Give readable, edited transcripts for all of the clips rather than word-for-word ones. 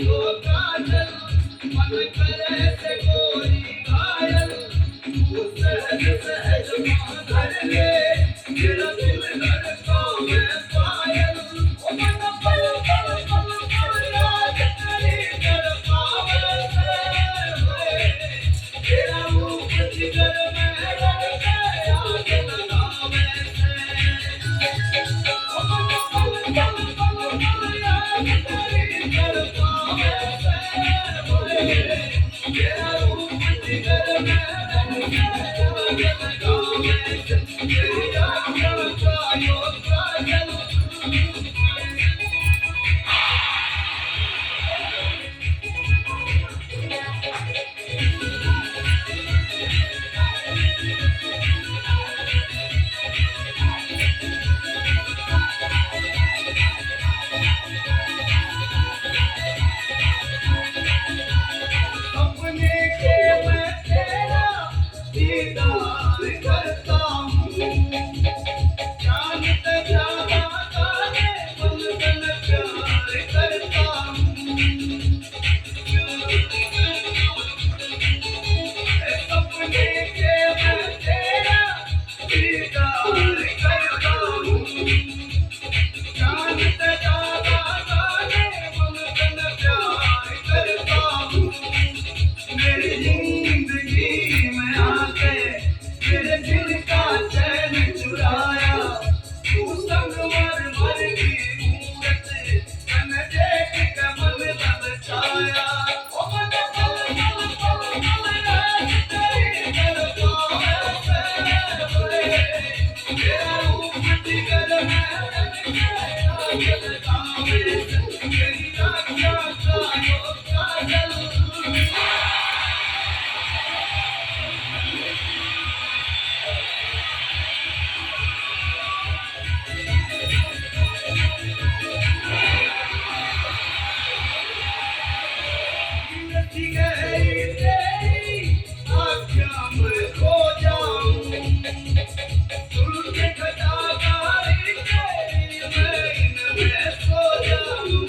यो काजल मन करे से गोरी घायल तू सहज सहज माधर ले मेरा दिल धड़कावे पायल ओ मन पल पल पल पल याद करे तड़पावे से तेरा रूप जिगर में रड़के आग लगावे से ओ मन पल पल पल पल याद करे तड़पावे से तेरा रूप जिगर में रड़के आग लगावे से तेरा का यो काजल अपने के मैं तेरा दीदार करता हूँ जानते जाना तारे मन तन प्यार करता हूँ अपने के मैं तेरा दीदार करता हूँ जानते जाना तारे मन तन प्यार करता हूँ मेरी जिंदगी में आके मेरे दिल का चैन चुराया तू संगमर मर की मूरत मन देख के मन ललचाया ओ मन पल पल पल पल याद तेरी तड़पावे से तेरा रूप जिगर में रड़के आग लगावे से तेरी आँखों का यो काजल रची गई तेरी आँखों में खो जाऊं तुल के खटाकारी तेरी मैं इनमें सो जाऊं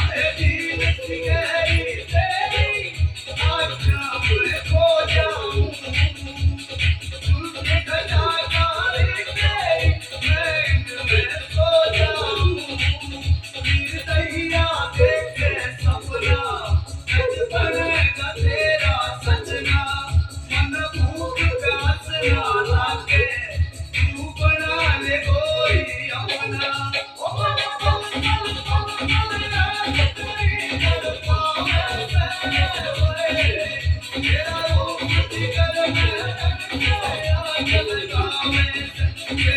तेरी रची गई तेरी आँखों में खो जाऊं तुल के खटाकारी तेरी मैं इनमें सो जाऊं दैया देखे सपना सच बनेगा तेरा सजना मन भूख प्यास ना लागे तू बना ले गोरी अपना ओ मन पल पल पल पल याद तेरी तड़पावे से तेरा रूप जिगर में रड़के आग लगावे से